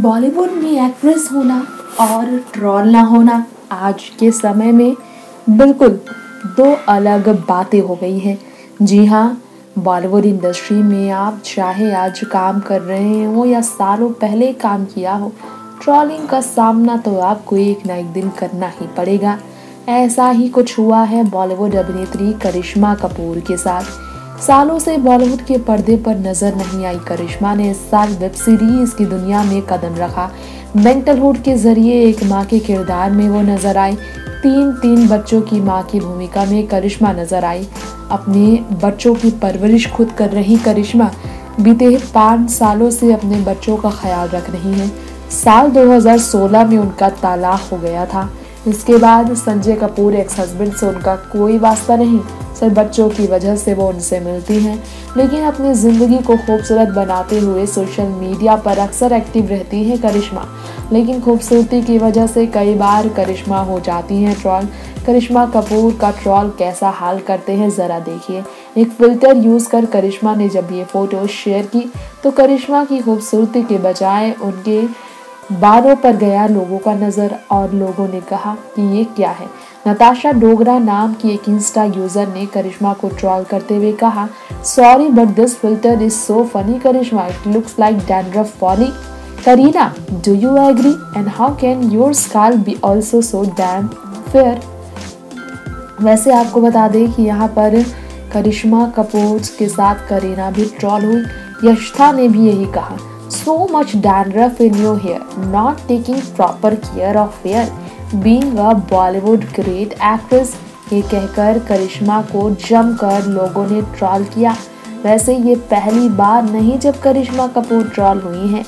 बॉलीवुड में एक्ट्रेस होना और ट्रोल ना होना आज के समय में बिल्कुल दो अलग बातें हो गई हैं। जी हाँ, बॉलीवुड इंडस्ट्री में आप चाहे आज काम कर रहे हो या सालों पहले काम किया हो, ट्रोलिंग का सामना तो आपको एक ना एक दिन करना ही पड़ेगा। ऐसा ही कुछ हुआ है बॉलीवुड अभिनेत्री करिश्मा कपूर के साथ। सालों से बॉलीवुड के पर्दे पर नजर नहीं आई करिश्मा ने इस साल वेब सीरीज की दुनिया में कदम रखा। मेंटलहुड के जरिए एक माँ के किरदार में वो नजर आई। तीन बच्चों की माँ की भूमिका में करिश्मा नजर आई। अपने बच्चों की परवरिश खुद कर रही करिश्मा बीते 5 सालों से अपने बच्चों का ख्याल रख रही हैं। साल 2016 में उनका तलाक हो गया था। इसके बाद संजय कपूर एक्स हस्बैंड से उनका कोई वास्ता नहीं, सिर्फ बच्चों की वजह से वो उनसे मिलती हैं। लेकिन अपनी जिंदगी को खूबसूरत बनाते हुए सोशल मीडिया पर अक्सर एक्टिव रहती हैं करिश्मा। लेकिन खूबसूरती की वजह से कई बार करिश्मा हो जाती हैं ट्रोल। करिश्मा कपूर का ट्रोल कैसा हाल करते हैं जरा देखिए। एक फिल्टर यूज कर करिश्मा ने जब ये फोटो शेयर की तो करिश्मा की खूबसूरती के बजाय उनके बालों पर गया लोगों का नजर और लोगों ने कहा कि ये क्या है। नताशा डोगरा नाम की एक इंस्टा यूजर ने करिश्मा को ट्रोल करते हुए कहा, sorry but this filter is so funny Karisma, it looks like dandruff falling. Kareena, do you agree and how can your scalp be also so damn fair. वैसे आपको बता दें कि यहाँ पर करिश्मा कपूर के साथ करीना भी ट्रोल हुई। यशिता ने भी यही कहा, so much dandruff in your hair, not taking proper care of hair, being a Bollywood great actress। ये कहकर करिश्मा को जमकर लोगों ने ट्रोल किया। वैसे ये पहली बार नहीं जब करिश्मा कपूर ट्रोल हुई हैं।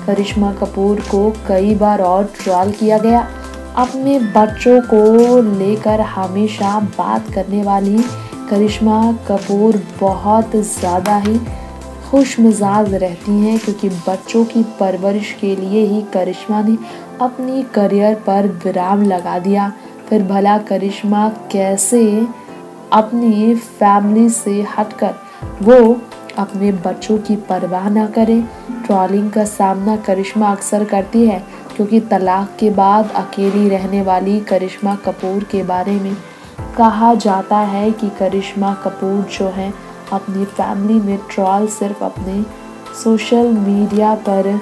करिश्मा कपूर को कई बार और ट्रोल किया गया। अपने बच्चों को लेकर हमेशा बात करने वाली करिश्मा कपूर बहुत ज़्यादा ही खुश मिजाज रहती हैं, क्योंकि बच्चों की परवरिश के लिए ही करिश्मा ने अपनी करियर पर विराम लगा दिया। फिर भला करिश्मा कैसे अपनी फैमिली से हटकर वो अपने बच्चों की परवाह ना करें। ट्रोलिंग का सामना करिश्मा अक्सर करती है, क्योंकि तलाक के बाद अकेली रहने वाली करिश्मा कपूर के बारे में कहा जाता है कि करिश्मा कपूर जो है अपनी फैमिली में ट्रोल सिर्फ अपने सोशल मीडिया पर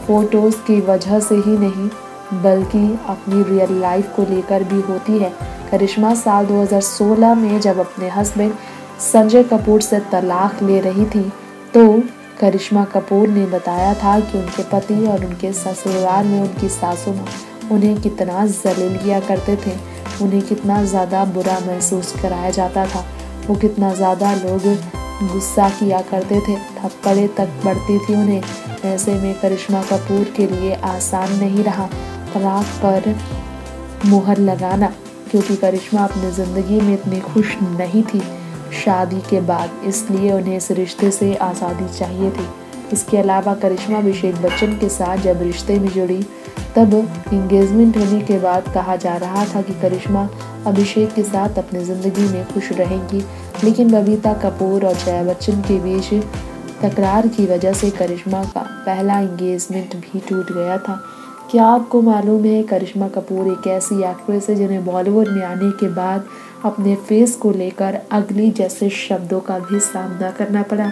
फोटोज़ की वजह से ही नहीं बल्कि अपनी रियल लाइफ को लेकर भी होती है। करिश्मा साल 2016 में जब अपने हस्बैंड संजय कपूर से तलाक ले रही थी तो करिश्मा कपूर ने बताया था कि उनके पति और उनके ससुराल में उनकी सासू माँ उन्हें कितना जलील किया करते थे, उन्हें कितना ज़्यादा बुरा महसूस कराया जाता था, वो कितना ज़्यादा लोग गुस्सा किया करते थे, थप्पड़े तक पड़ती थी उन्हें। ऐसे में करिश्मा कपूर के लिए आसान नहीं रहा तलाक पर मुहर लगाना, क्योंकि करिश्मा अपनी ज़िंदगी में इतनी खुश नहीं थी शादी के बाद, इसलिए उन्हें इस रिश्ते से आज़ादी चाहिए थी। इसके अलावा करिश्मा अभिषेक बच्चन के साथ जब रिश्ते में जुड़ी तब इंगेजमेंट होने के बाद कहा जा रहा था कि करिश्मा अभिषेक के साथ अपनी ज़िंदगी में खुश रहेंगी, लेकिन बबीता कपूर और जया बच्चन के बीच तकरार की वजह से करिश्मा का पहला इंगेजमेंट भी टूट गया था। क्या आपको मालूम है करिश्मा कपूर एक ऐसी एक्ट्रेस है जिन्हें बॉलीवुड में आने के बाद अपने फेस को लेकर अगली जैसे शब्दों का भी सामना करना पड़ा।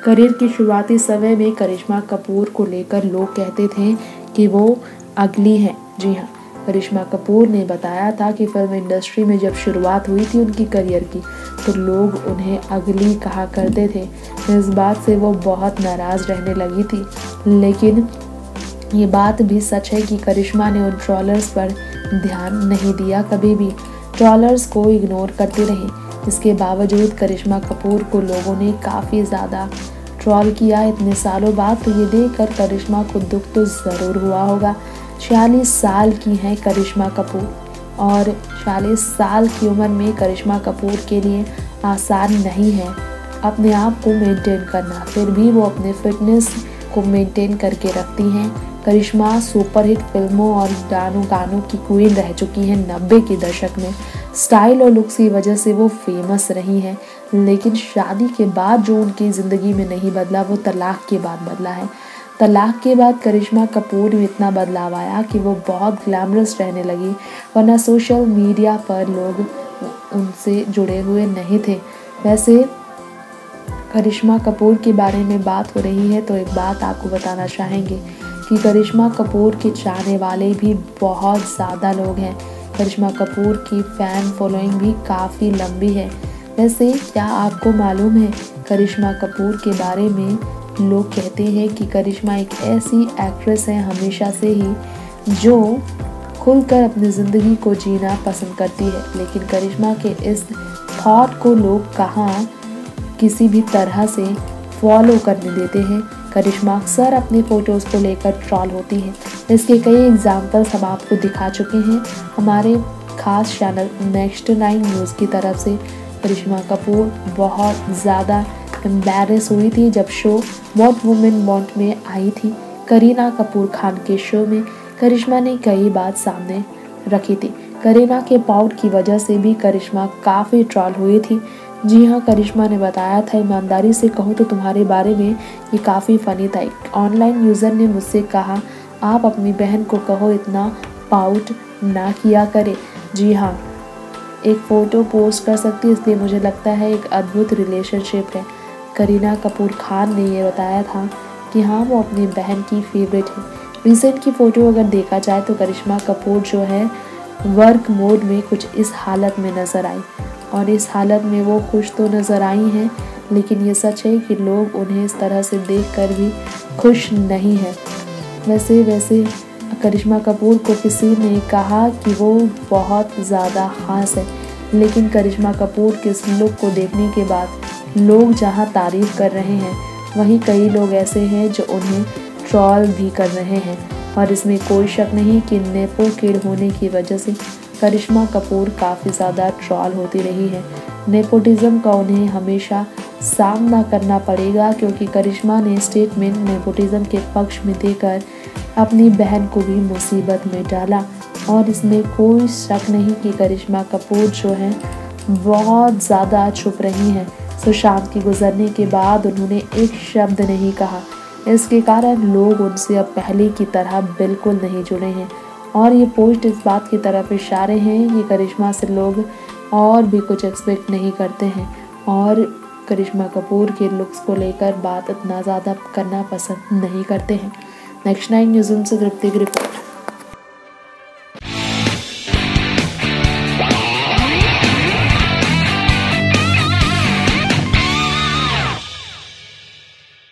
करियर की शुरुआती समय में करिश्मा कपूर को लेकर लोग कहते थे कि वो अगली हैं। जी हाँ, करिश्मा कपूर ने बताया था कि फिल्म इंडस्ट्री में जब शुरुआत हुई थी उनकी करियर की तो लोग उन्हें अगली कहा करते थे। इस बात से वो बहुत नाराज़ रहने लगी थी, लेकिन ये बात भी सच है कि करिश्मा ने उन ट्रोलर्स पर ध्यान नहीं दिया, कभी भी ट्रोलर्स को इग्नोर करती रही। इसके बावजूद करिश्मा कपूर को लोगों ने काफ़ी ज़्यादा ट्रोल किया इतने सालों बाद, तो ये देखकर करिश्मा को दुख तो ज़रूर हुआ होगा। 46 साल की हैं करिश्मा कपूर और 46 साल की उम्र में करिश्मा कपूर के लिए आसान नहीं है अपने आप को मेंटेन करना, फिर भी वो अपने फिटनेस को मेंटेन करके रखती हैं। करिश्मा सुपरहिट फिल्मों और गानों की क्वीन रह चुकी हैं 90 के दशक में। स्टाइल और लुक्स की वजह से वो फेमस रही हैं, लेकिन शादी के बाद जो उनकी ज़िंदगी में नहीं बदला वो तलाक के बाद बदला है। तलाक के बाद करिश्मा कपूर में इतना बदलाव आया कि वो बहुत ग्लैमरस रहने लगी, वरना सोशल मीडिया पर लोग उनसे जुड़े हुए नहीं थे। वैसे करिश्मा कपूर के बारे में बात हो रही है तो एक बात आपको बताना चाहेंगे कि करिश्मा कपूर के चाहने वाले भी बहुत ज़्यादा लोग हैं। करिश्मा कपूर की फ़ैन फॉलोइंग भी काफ़ी लंबी है। वैसे क्या आपको मालूम है करिश्मा कपूर के बारे में लोग कहते हैं कि करिश्मा एक ऐसी एक्ट्रेस है हमेशा से ही जो खुलकर अपनी ज़िंदगी को जीना पसंद करती है, लेकिन करिश्मा के इस थॉट को लोग कहाँ किसी भी तरह से फॉलो करने देते हैं। करिश्मा अक्सर अपने फ़ोटोज़ को लेकर ट्रॉल होती है। इसके कई एग्जाम्पल्स हम आपको दिखा चुके हैं हमारे खास चैनल नेक्स्ट 9 न्यूज़ की तरफ से। करिश्मा कपूर बहुत ज़्यादा एम्बैरेस हुई थी जब शो व्हाट वुमेन वांट में आई थी। करीना कपूर खान के शो में करिश्मा ने कई बात सामने रखी थी। करीना के पाउट की वजह से भी करिश्मा काफ़ी ट्रॉल हुई थी। जी हाँ, करिश्मा ने बताया था, ईमानदारी से कहूँ तो तुम्हारे बारे में ये काफ़ी फ़नी था। एक ऑनलाइन यूज़र ने मुझसे कहा आप अपनी बहन को कहो इतना पाउट ना किया करे। जी हाँ, एक फ़ोटो पोस्ट कर सकती है, इसलिए मुझे लगता है एक अद्भुत रिलेशनशिप है। करीना कपूर खान ने ये बताया था कि हाँ वो अपनी बहन की फेवरेट है। रिसेंट की फ़ोटो अगर देखा जाए तो करिश्मा कपूर जो है वर्क मोड में कुछ इस हालत में नज़र आई और इस हालत में वो खुश तो नज़र आई हैं, लेकिन ये सच है कि लोग उन्हें इस तरह से देखकर भी खुश नहीं हैं। वैसे करिश्मा कपूर को किसी ने कहा कि वो बहुत ज़्यादा ख़ास है, लेकिन करिश्मा कपूर के इस लुक को देखने के बाद लोग जहां तारीफ़ कर रहे हैं वहीं कई लोग ऐसे हैं जो उन्हें ट्रॉल भी कर रहे हैं। और इसमें कोई शक नहीं कि नेपो किड होने की वजह से करिश्मा कपूर काफ़ी ज़्यादा ट्रॉल होती रही है। नेपोटिज़म का उन्हें हमेशा सामना करना पड़ेगा, क्योंकि करिश्मा ने स्टेटमेंट नेपोटिज़म के पक्ष में देकर अपनी बहन को भी मुसीबत में डाला। और इसमें कोई शक नहीं कि करिश्मा कपूर जो है बहुत ज़्यादा चुप रही हैं। सुशांत के गुजरने के बाद उन्होंने एक शब्द नहीं कहा। इसके कारण लोग उनसे अब पहले की तरह बिल्कुल नहीं जुड़े हैं और ये पोस्ट इस बात की तरफ इशारे हैं कि करिश्मा से लोग और भी कुछ एक्सपेक्ट नहीं करते हैं और करिश्मा कपूर के लुक्स को लेकर बात इतना ज़्यादा करना पसंद नहीं करते हैं। नेक्स्ट 9 न्यूज़ से तृप्ति की रिपोर्ट।